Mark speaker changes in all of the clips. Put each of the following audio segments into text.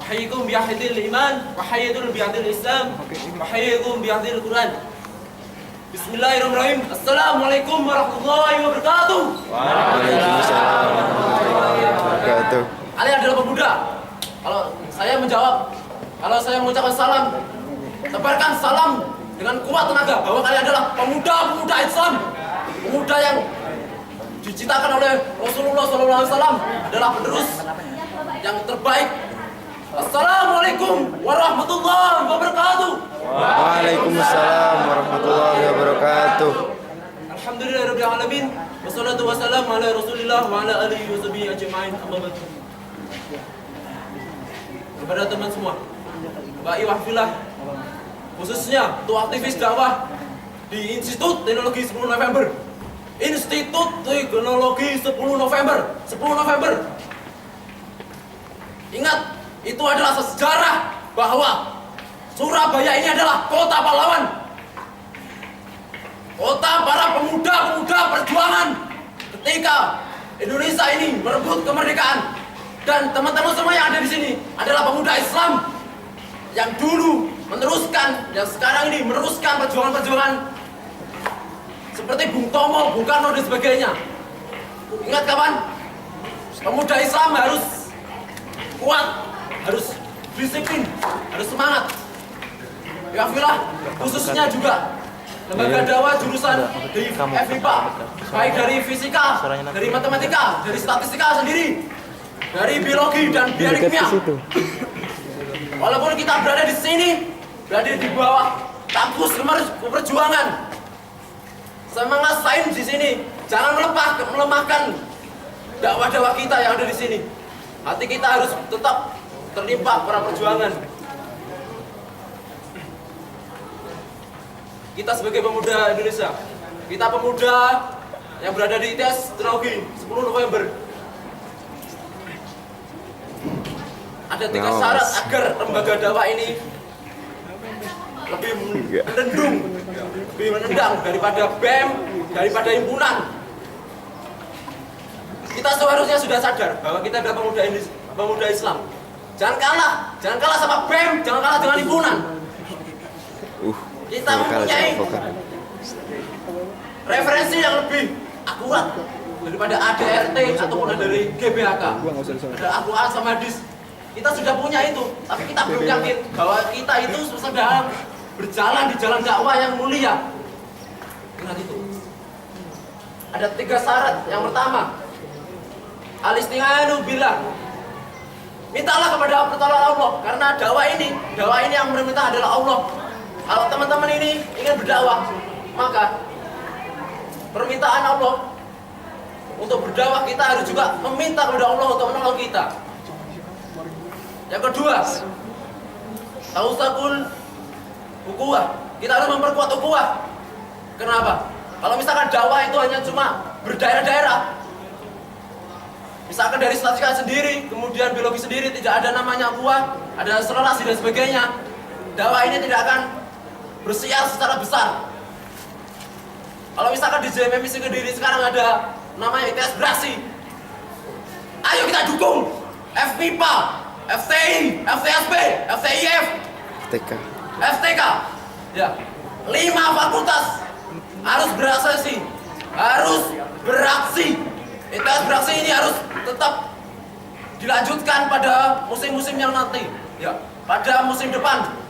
Speaker 1: Wahyikum bi'ahdil iman, wahyikum bi'ahdil islam, wahyikum bi'ahdil Quran. Bismillahirrahmanirrahim. Assalamualaikum warahmatullahi wabarakatuh.
Speaker 2: Waalaikumsalam warahmatullahi wabarakatuh.
Speaker 1: Kalian adalah pemuda. Kalau saya menjawab, kalau saya mengucapkan salam, tebarkan salam dengan kuat tenaga bahwa kalian adalah pemuda-pemuda Islam, pemuda yang diciptakan oleh Rasulullah SAW, adalah penerus yang terbaik. Assalamualaikum warahmatullahi wabarakatuh.
Speaker 2: Waalaikumsalam warahmatullahi wabarakatuh.
Speaker 1: Alhamdulillahirabbil alamin. Wassalatu wassalamu ala Rasulillah wa ala alihi washabihi ajmain. Amma ba'd. Kepada teman semua, Mbak Iwahfilah, khususnya untuk aktivis dakwah di Institut Teknologi 10 November. Institut Teknologi 10 November. 10 November. Ingat, itu adalah sejarah bahwa Surabaya ini adalah kota pahlawan, kota para pemuda-pemuda perjuangan ketika Indonesia ini merebut kemerdekaan. Dan teman-teman semua yang ada di sini adalah pemuda Islam yang dulu meneruskan, yang sekarang ini meneruskan perjuangan-perjuangan seperti Bung Tomo, Bung Karno dan sebagainya. Ingat kawan, pemuda Islam harus kuat, harus disiplin, harus semangat. Ya Filah, khususnya juga lembaga dakwah jurusan di FIPA, baik dari fisika, dari matematika, dari statistika sendiri, dari biologi dan biokimia. Walaupun kita berada di sini, berada di bawah kampus perjuangan, semangat sains di sini, jangan melemahkan dakwah-dakwah kita yang ada di sini. Hati kita harus tetap terlimpah para perjuangan. Kita sebagai pemuda Indonesia, kita pemuda yang berada di ITS Teknologi 10 November, ada 3 syarat agar lembaga dakwah ini lebih menendung, lebih menendang daripada BEM, daripada himpunan. Kita seharusnya sudah sadar bahwa kita adalah pemuda Islam. Jangan kalah sama BEM, jangan kalah dengan himpunan. Kita mempunyai referensi yang lebih akurat daripada ADRT ataupun dari GBHK. Ada Al-Quran sama hadis. Kita sudah punya itu, tapi kita belum yakin bahwa kita itu sedang berjalan di jalan dakwah yang mulia. Ingat itu. Ada 3 syarat. Yang pertama, al-isti'anu billah. Mintalah kepada pertolongan Allah, karena dakwah ini yang meminta adalah Allah. Kalau teman-teman ini ingin berdakwah, maka permintaan Allah untuk berdakwah kita harus juga meminta kepada Allah untuk menolong kita. Yang kedua, tausakul ukhuwah. Kita harus memperkuat ukhuwah. Kenapa? Kalau misalkan dakwah itu hanya cuma berdaerah-daerah, misalkan dari statistika sendiri, kemudian biologi sendiri, tidak ada namanya ukhuwah, ada relasi dan sebagainya, dakwah ini tidak akan bersiar secara besar. Kalau misalkan di JMMI Kediri sekarang ada namanya ITS Brasi, ayo kita dukung FMIPA, FTI, FTSB, FTIF, FTK. Ya, 5 fakultas harus beraksi. ITS Brasi ini harus tetap dilanjutkan pada musim-musim yang nanti. Ya, pada musim depan.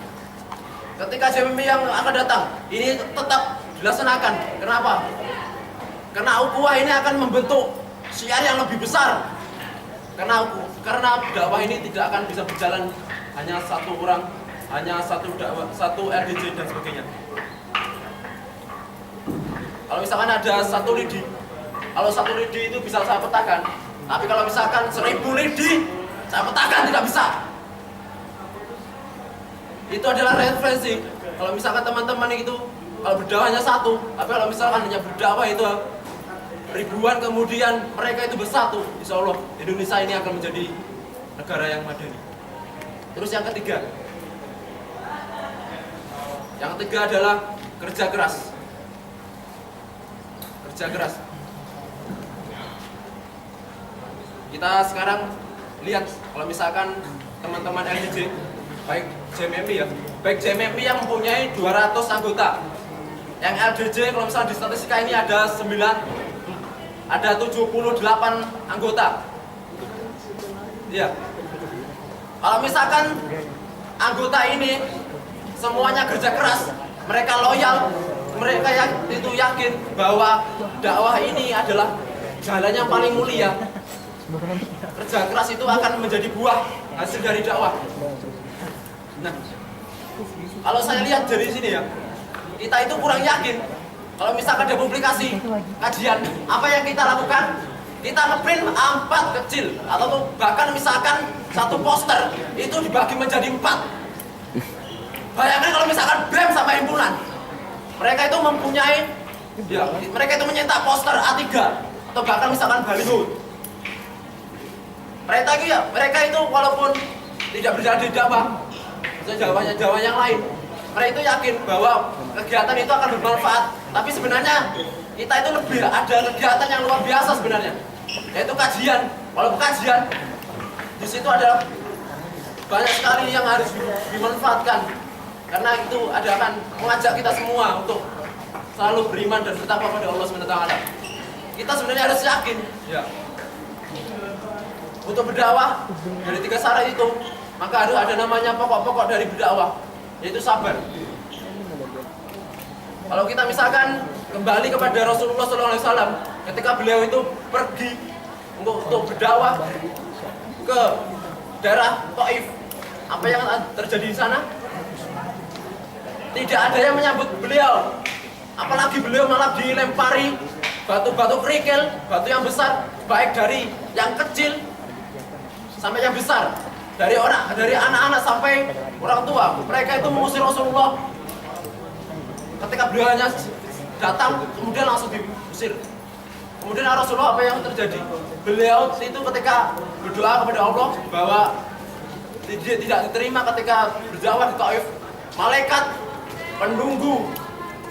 Speaker 1: Ketika JMMI yang akan datang, ini tetap dilaksanakan. Kenapa? Karena ukhuwah ini akan membentuk syiar yang lebih besar. Karena dakwah ini tidak akan bisa berjalan hanya satu orang, hanya satu dakwah, satu LDJ dan sebagainya. Kalau misalkan ada satu lidi, kalau satu lidi itu bisa saya petakan, tapi kalau misalkan 1000 lidi, saya petakan tidak bisa. Itu adalah referensi. Kalau misalkan teman-teman itu kalau berdakwah hanya satu, tapi kalau misalkan hanya berdakwah itu ribuan, kemudian mereka itu bersatu, insya Allah Indonesia ini akan menjadi negara yang madani. Terus yang ketiga adalah kerja keras. Kerja keras. Kita sekarang lihat kalau misalkan teman-teman LDJ, baik JMMI ya, baik JMMI yang mempunyai 200 anggota. Yang LDJ kalau misalnya di statistika ini ada 78 anggota. Iya. Kalau misalkan anggota ini semuanya kerja keras, mereka loyal, mereka yang itu yakin bahwa dakwah ini adalah jalan yang paling mulia. Kerja keras itu akan menjadi buah hasil dari dakwah. Nah, kalau saya lihat dari sini ya, kita itu kurang yakin. Kalau misalkan ada publikasi kajian, apa yang kita lakukan? Kita ngeprint A4 kecil, atau bahkan misalkan satu poster itu dibagi menjadi 4. Bayangkan kalau misalkan BEM sama himpunan, mereka itu mempunyai, ya, mereka itu menyetak poster A3 atau bahkan misalkan baliho. Mereka itu walaupun tidak berjalan di dakwah, Jawa yang lain, mereka itu yakin bahwa kegiatan itu akan bermanfaat. Tapi sebenarnya kita itu lebih ada kegiatan yang luar biasa sebenarnya, yaitu kajian. Walaupun kajian, di situ ada banyak sekali yang harus dimanfaatkan, karena itu akan mengajak kita semua untuk selalu beriman dan bertakwa pada Allah SWT. Kita sebenarnya harus yakin, ya, untuk berdakwah dari 3 syarat itu, maka harus ada namanya pokok-pokok dari berdakwah, yaitu sabar. Kalau kita misalkan kembali kepada Rasulullah SAW, ketika beliau itu pergi untuk berdakwah ke daerah Taif, apa yang terjadi di sana? Tidak ada yang menyambut beliau, apalagi beliau malah dilempari batu-batu kerikil, batu yang besar, baik dari yang kecil sampai yang besar, dari anak-anak sampai orang tua. Mereka itu mengusir Rasulullah. Ketika beliau hanya datang, kemudian langsung diusir. Kemudian Rasulullah, apa yang terjadi? Beliau itu ketika berdoa kepada Allah bahwa tidak diterima ketika berdakwah di Taif, malaikat penunggu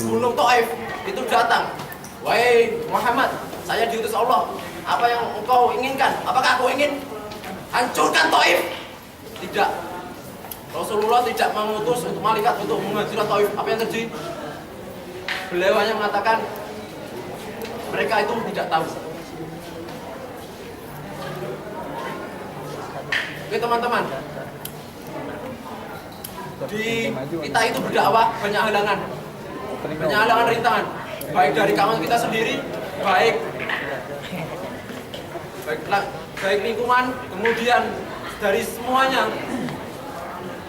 Speaker 1: gunung Taif itu datang. Wahai Muhammad, saya diutus Allah. Apa yang engkau inginkan? Apakah aku ingin hancurkan Taif? Tidak. Rasulullah tidak mengutus untuk malaikat untuk menghancurkan Taif. Apa yang terjadi? Beliau hanya mengatakan mereka itu tidak tahu. Oke teman-teman, kita itu berdakwah banyak halangan, rintangan, baik dari kawan kita sendiri, baik lingkungan, kemudian dari semuanya.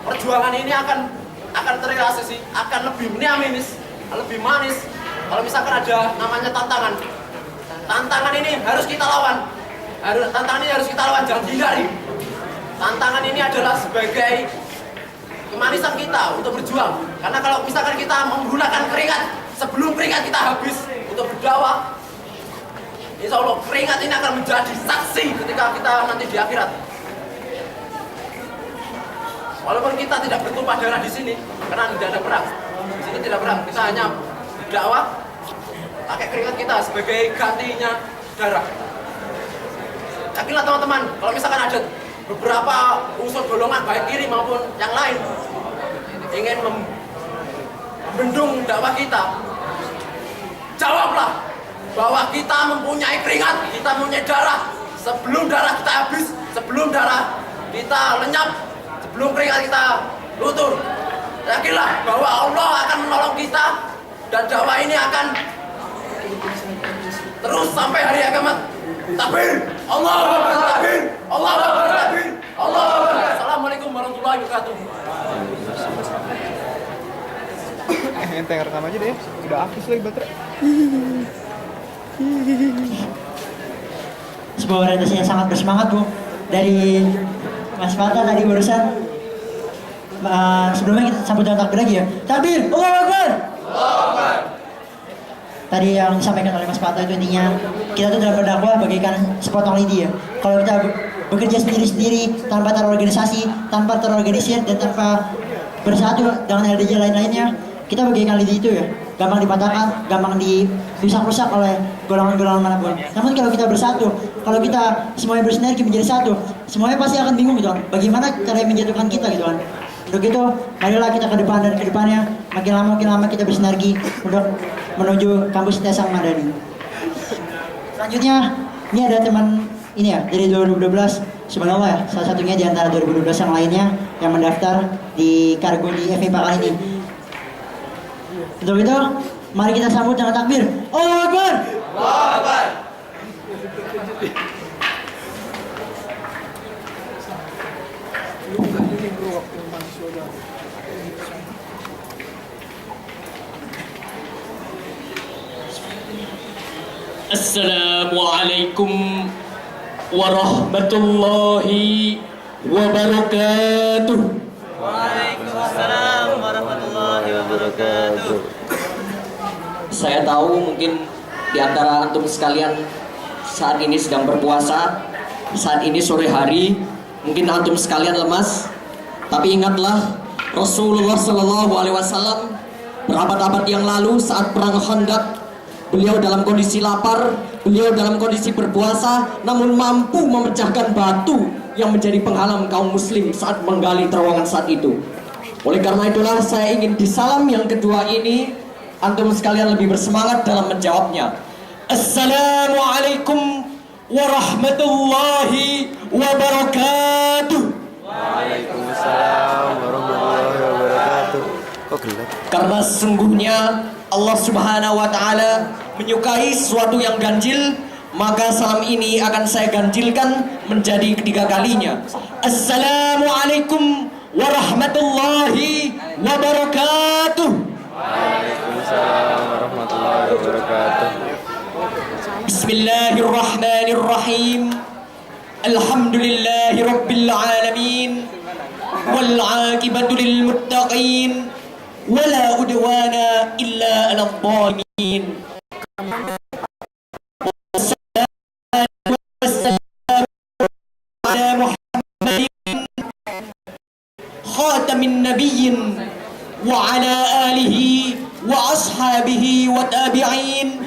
Speaker 1: Perjuangan ini akan terrealisasi, akan lebih lebih manis kalau misalkan ada namanya tantangan. Tantangan ini harus kita lawan. Jangan hindari. Tantangan ini adalah sebagai kemanisan kita untuk berjuang. Karena kalau misalkan kita menggunakan keringat, sebelum keringat kita habis untuk berdakwah, insya Allah keringat ini akan menjadi saksi ketika kita nanti di akhirat. Walaupun kita tidak bertumpah darah di sini, karena tidak ada perang. Di sini tidak perang, kita hanya berdakwah, pakai keringat kita sebagai gantinya darah. Yakinlah teman-teman, kalau misalkan ada beberapa unsur golongan baik kiri maupun yang lain ingin membendung dakwah kita, jawablah bahwa kita mempunyai keringat, kita mempunyai darah. Sebelum darah kita habis, sebelum darah kita lenyap, sebelum keringat kita luntur, yakinlah bahwa Allah akan menolong kita dan dakwah ini akan terus sampai hari kiamat. Takbir, Allahu Akbar, takbir, Allahu Akbar, takbir, Allahu Akbar. Assalamualaikum warahmatullahi wabarakatuh.
Speaker 3: Ente rekam aja deh, udah aktif lagi baterai.
Speaker 4: Sebuah orientasi yang sangat bersemangat Bu dari Mas Fata tadi barusan. Sebelumnya kita sambut dengan takbir lagi ya. Takbir, Allahu Akbar. Allahu Akbar. Tadi yang disampaikan oleh Mas Fata itu intinya kita tuh dalam berdakwah bagaikan sepotong lidi ya. Kalau kita bekerja sendiri-sendiri tanpa terorganisasi, tanpa terorganisir dan tanpa bersatu dengan LDJ lain-lainnya, kita bagaikan lidi itu ya. gampang dipatahkan, gampang dirusak-rusak oleh golongan-golongan manapun. Namun kalau kita bersatu, kalau kita semuanya bersinergi menjadi satu, semuanya pasti akan bingung gitu kan. Bagaimana cara menjatuhkan kita gitu kan. Untuk itu, marilah kita ke depan dan ke depannya makin lama kita bersinergi untuk menuju kampus Tesang Madani. Selanjutnya, ini ada teman ini ya dari 2012. Subhanallah ya, salah satunya di antara 2012 yang lainnya yang mendaftar di kargo di FMIPA kali ini. Untuk itu, mari kita sambut dengan takbir. Allahu Akbar.
Speaker 1: Allahu Akbar.
Speaker 5: Assalamualaikum warahmatullahi wabarakatuh.
Speaker 6: Waalaikumsalam warahmatullahi wabarakatuh.
Speaker 5: Saya tahu mungkin di antara antum sekalian saat ini sedang berpuasa, saat ini sore hari, mungkin antum sekalian lemas. Tapi ingatlah Rasulullah Shallallahu Alaihi Wasallam berabad-abad yang lalu saat perang Khandaq, beliau dalam kondisi lapar, beliau dalam kondisi berpuasa, namun mampu memecahkan batu yang menjadi penghalang kaum muslim saat menggali terowongan saat itu. Oleh karena itulah saya ingin di salam yang kedua ini antum sekalian lebih bersemangat dalam menjawabnya. Assalamualaikum warahmatullahi wabarakatuh.
Speaker 2: Waalaikumsalam warahmatullahi wabarakatuh. Kok gelap?
Speaker 5: Karena sesungguhnya Allah Subhanahu wa taala menyukai sesuatu yang ganjil, maka salam ini akan saya ganjilkan menjadi ketiga kalinya. Assalamualaikum warahmatullahi wabarakatuh.
Speaker 2: Waalaikumsalam warahmatullahi wabarakatuh.
Speaker 5: Bismillahirrahmanirrahim. Alhamdulillahi rabbil alamin. Wal 'aqibatu lil muttaqin. Wala udwana illa 'alal zalimin. Khatamin nabiyyin wa ala alihi wa ashabihi wa tabi'in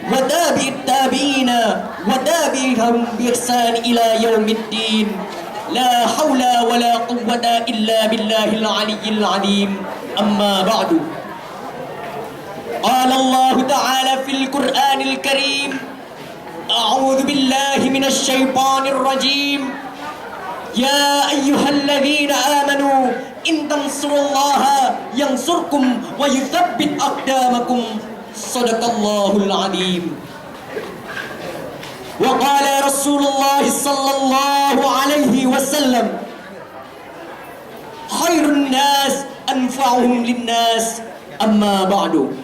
Speaker 5: wa tabi'it tabi'ina wa tabi'ihum bi ihsan ila yaumiddin. La hawla wa la quwwata illa billahil aliyyil azim. Amma ba'du. Qala Allah ta'ala fil Qur'anil Karim. A'udzu billahi minasy syaithanir rajim. Ya ayyuhalladzina amanu in tansurullaha yansurkum wa yuthabbit aqdamakum. Shadaqallahul azim. Wa qala Rasulullah sallallahu alaihi wasallam, khairun nas anfa'uhum linnas. Amma ba'du.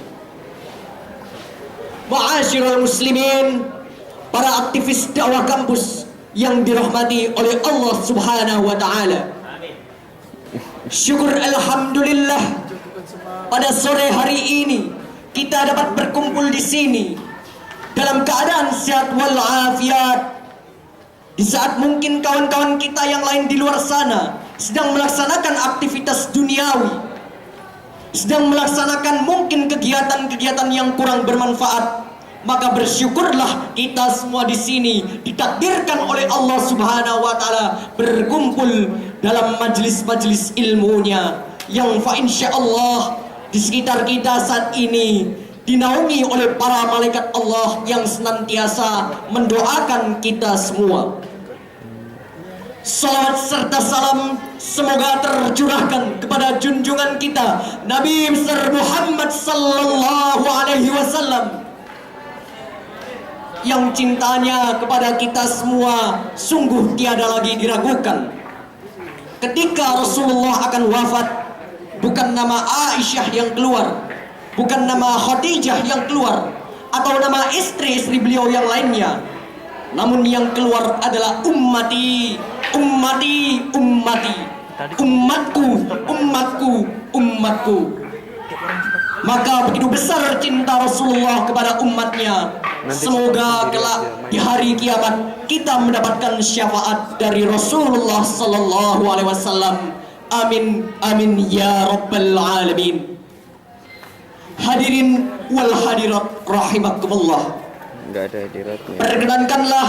Speaker 5: Ma'asyiral muslimin, para aktivis dakwah kampus yang dirahmati oleh Allah Subhanahu wa taala. Syukur alhamdulillah pada sore hari ini kita dapat berkumpul di sini dalam keadaan sehat walafiat. Di saat mungkin kawan-kawan kita yang lain di luar sana sedang melaksanakan aktivitas duniawi, sedang melaksanakan mungkin kegiatan-kegiatan yang kurang bermanfaat, maka bersyukurlah kita semua di sini ditakdirkan oleh Allah Subhanahu wa taala berkumpul dalam majelis-majelis ilmunya yang fa insyaallah di sekitar kita saat ini dinaungi oleh para malaikat Allah yang senantiasa mendoakan kita semua. Salawat serta salam semoga tercurahkan kepada junjungan kita Nabi besar Muhammad sallallahu alaihi wasallam yang cintanya kepada kita semua sungguh tiada lagi diragukan. Ketika Rasulullah akan wafat, bukan nama Aisyah yang keluar, bukan nama Khadijah yang keluar, atau nama istri-istri beliau yang lainnya, namun yang keluar adalah ummati, ummati, ummati, umatku, umatku, umatku. Maka begitu besar cinta Rasulullah kepada umatnya. Semoga kelak di hari kiamat kita mendapatkan syafaat dari Rasulullah sallallahu alaihi wasallam. Amin, amin ya rabbal alamin. Hadirin wal hadirat rahimakumullah.
Speaker 2: Enggak ada hadiratnya.
Speaker 5: Perkenankanlah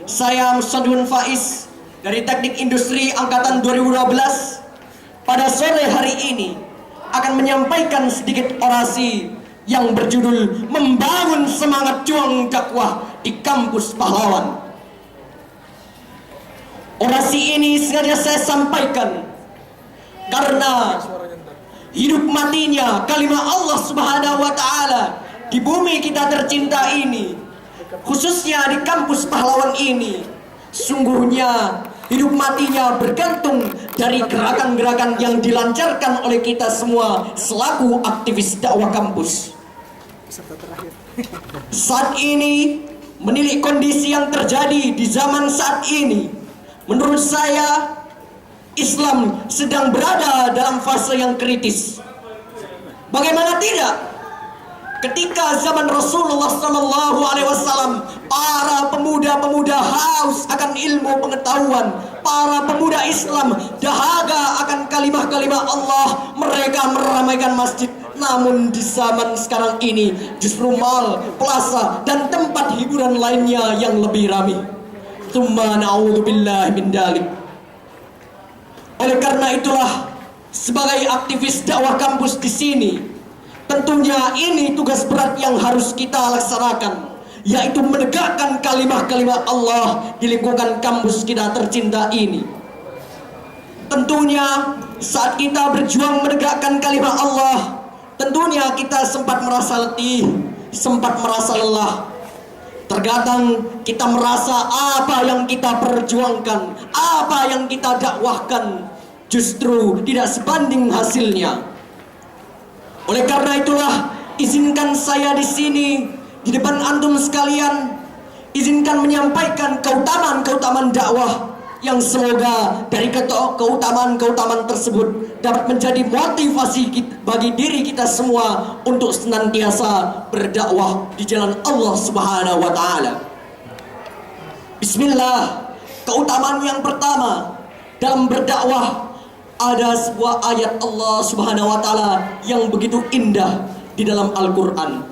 Speaker 5: saya Musadun Faiz dari Teknik Industri Angkatan 2012 pada sore hari ini akan menyampaikan sedikit orasi yang berjudul Membangun Semangat Juang Dakwah di Kampus Pahlawan. Orasi ini sengaja saya sampaikan karena hidup matinya kalimat Allah Subhanahu wa taala di bumi kita tercinta ini, khususnya di kampus Pahlawan ini, sungguhnya hidup matinya bergantung dari gerakan-gerakan yang dilancarkan oleh kita semua selaku aktivis dakwah kampus. Saat ini, menilik kondisi yang terjadi di zaman saat ini, menurut saya Islam sedang berada dalam fase yang kritis. Bagaimana tidak? Ketika zaman Rasulullah SAW, para pemuda-pemuda haus akan ilmu pengetahuan, para pemuda Islam dahaga akan kalimah-kalimah Allah, mereka meramaikan masjid. Namun di zaman sekarang ini justru mal, plaza, dan tempat hiburan lainnya yang lebih ramai. Tsumma na'udzubillahi min dzalik. Oleh karena itulah, sebagai aktivis dakwah kampus di sini, tentunya ini tugas berat yang harus kita laksanakan, yaitu menegakkan kalimah-kalimah Allah di lingkungan kampus kita tercinta ini. Tentunya saat kita berjuang menegakkan kalimah Allah, tentunya kita sempat merasa letih, sempat merasa lelah. Terkadang kita merasa apa yang kita perjuangkan, apa yang kita dakwahkan justru tidak sebanding hasilnya. Oleh karena itulah, izinkan saya di sini di depan antum sekalian, izinkan menyampaikan keutamaan-keutamaan dakwah yang semoga dari keutamaan-keutamaan tersebut dapat menjadi motivasi bagi diri kita semua untuk senantiasa berdakwah di jalan Allah Subhanahu wa taala. Bismillah. Keutamaan yang pertama dalam berdakwah, ada sebuah ayat Allah Subhanahu wa taala yang begitu indah di dalam Al-Qur'an.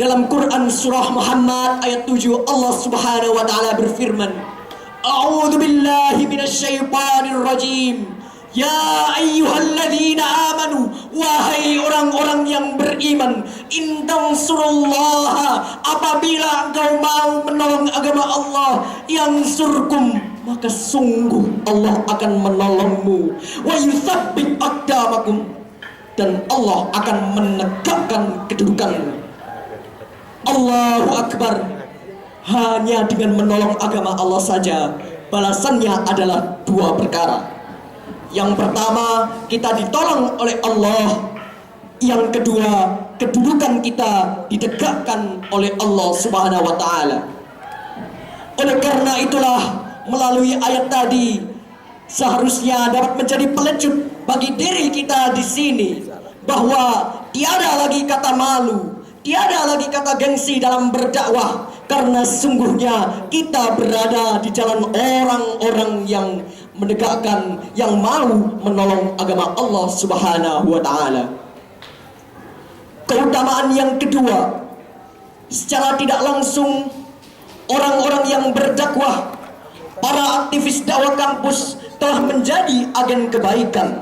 Speaker 5: Dalam Quran surah Muhammad ayat 7, Allah Subhanahu wa taala berfirman, A'udzu billahi minasyaitonir rajim. Ya ayyuhalladzina amanu, wahai orang-orang yang beriman, in tansurullaha, apabila engkau mau menolong agama Allah, yang surkum, maka sungguh Allah akan menolongmu. Wa yutsabbit aqdamakum, dan Allah akan menegakkan kedudukanmu. Allahu Akbar. Hanya dengan menolong agama Allah saja, balasannya adalah dua perkara. Yang pertama, kita ditolong oleh Allah. Yang kedua, kedudukan kita ditegakkan oleh Allah Subhanahu wa taala. Oleh karena itulah, melalui ayat tadi seharusnya dapat menjadi pelecut bagi diri kita di sini bahwa tiada lagi kata malu, tiada lagi kata gengsi dalam berdakwah, karena sungguhnya kita berada di jalan orang-orang yang menegakkan, yang mau menolong agama Allah Subhanahu wa taala. Keutamaan yang kedua, secara tidak langsung orang-orang yang berdakwah, para aktivis dakwah kampus telah menjadi agen kebaikan.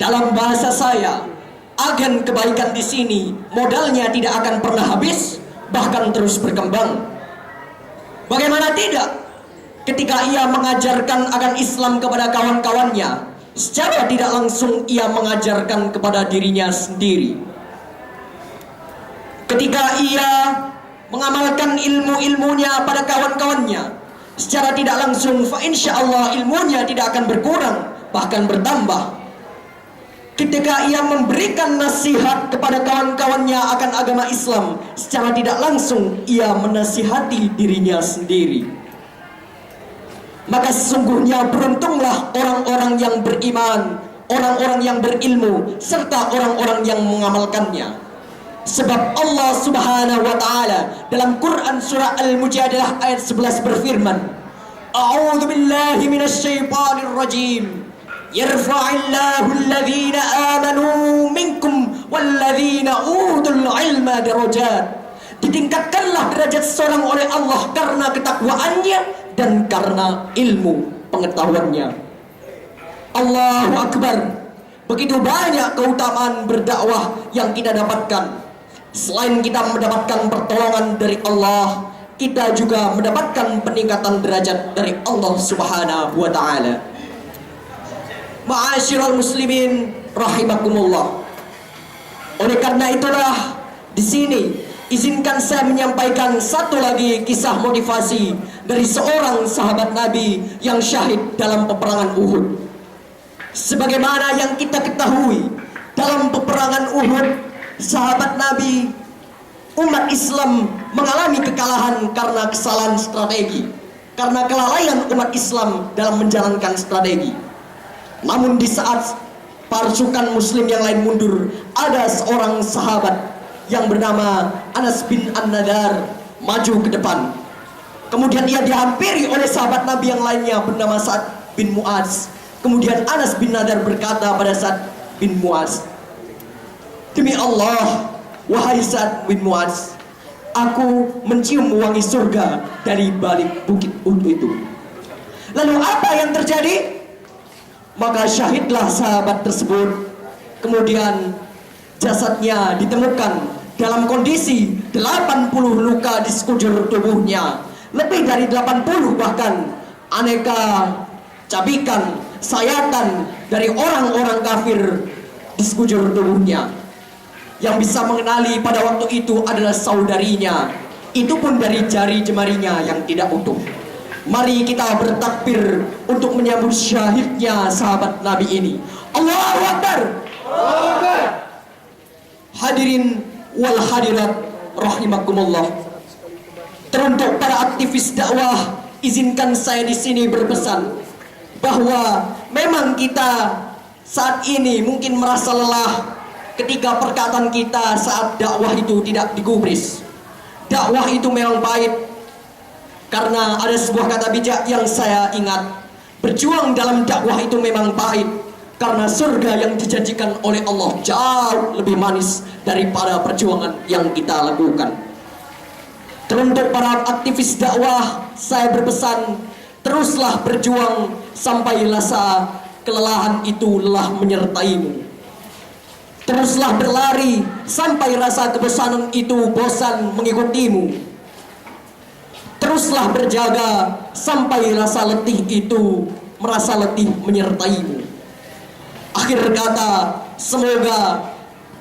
Speaker 5: Dalam bahasa saya, agen kebaikan di sini modalnya tidak akan pernah habis, bahkan terus berkembang. Bagaimana tidak? Ketika ia mengajarkan akan Islam kepada kawan-kawannya, secara tidak langsung ia mengajarkan kepada dirinya sendiri. Ketika ia mengamalkan ilmu-ilmunya pada kawan-kawannya, secara tidak langsung, fa insyaallah ilmunya tidak akan berkurang, bahkan bertambah. Ketika ia memberikan nasihat kepada kawan-kawannya akan agama Islam, secara tidak langsung ia menasihati dirinya sendiri. Maka sesungguhnya beruntunglah orang-orang yang beriman, orang-orang yang berilmu, serta orang-orang yang mengamalkannya. Sebab Allah Subhanahu wa taala dalam Quran surah Al-Mujadilah ayat 11 berfirman, A'udzu billahi minasyaitonir rajim. Yarfa'illahu alladhina amanu minkum utul ilma darajat. Ditingkatkanlah derajat seorang oleh Allah karena ketakwaannya dan karena ilmu pengetahuannya. Allahu Akbar. Begitu banyak keutamaan berdakwah yang kita dapatkan. Selain kita mendapatkan pertolongan dari Allah, kita juga mendapatkan peningkatan derajat dari Allah Subhanahu wa taala. Ma'asyiral muslimin rahimakumullah. Oleh karena itulah di sini izinkan saya menyampaikan satu lagi kisah motivasi dari seorang sahabat Nabi yang syahid dalam peperangan Uhud. Sebagaimana yang kita ketahui, dalam peperangan Uhud, sahabat Nabi, umat Islam mengalami kekalahan karena kesalahan strategi, karena kelalaian umat Islam dalam menjalankan strategi. Namun di saat pasukan muslim yang lain mundur, ada seorang sahabat yang bernama Anas bin An-Nadar maju ke depan. Kemudian ia dihampiri oleh sahabat Nabi yang lainnya bernama Sa'ad bin Mu'adz. Kemudian Anas bin Nadar berkata pada Sa'ad bin Mu'adz, "Demi Allah, wahai Sa'ad bin Mu'adz, aku mencium wangi surga dari balik bukit Uhud itu." Lalu apa yang terjadi? Maka syahidlah sahabat tersebut. Kemudian jasadnya ditemukan dalam kondisi 80 luka di sekujur tubuhnya. Lebih dari 80 bahkan aneka cabikan, sayatan dari orang-orang kafir di sekujur tubuhnya. Yang bisa mengenali pada waktu itu adalah saudarinya. Itu pun dari jari jemarinya yang tidak utuh. Mari kita bertakbir untuk menyambut syahidnya sahabat Nabi ini. Allahu Akbar. Hadirin wal hadirat rahimakumullah. Teruntuk para aktivis dakwah, izinkan saya di sini berpesan bahwa memang kita saat ini mungkin merasa lelah ketika perkataan kita saat dakwah itu tidak digubris. Dakwah itu memang pahit, karena ada sebuah kata bijak yang saya ingat, berjuang dalam dakwah itu memang pahit, karena surga yang dijanjikan oleh Allah jauh lebih manis daripada perjuangan yang kita lakukan. Teruntuk para aktivis dakwah, saya berpesan, teruslah berjuang sampai rasa kelelahan itu lelah menyertaimu. Teruslah berlari sampai rasa kebosanan itu bosan mengikutimu. Teruslah berjaga sampai rasa letih itu merasa letih menyertaimu. Akhir kata, semoga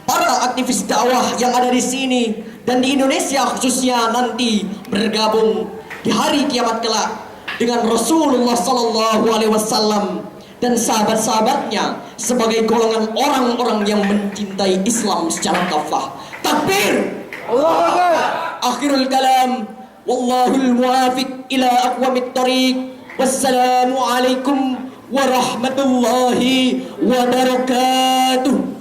Speaker 5: para aktivis dakwah yang ada di sini dan di Indonesia khususnya nanti bergabung di hari kiamat kelak dengan Rasulullah SAW dan sahabat-sahabatnya sebagai golongan orang-orang yang mencintai Islam secara kafah. Takbir! Allahu Akbar! Akhirul kalam, wallahul muwafiq ila aqwamit thariq. Wassalamu alaikum warahmatullahi wabarakatuh.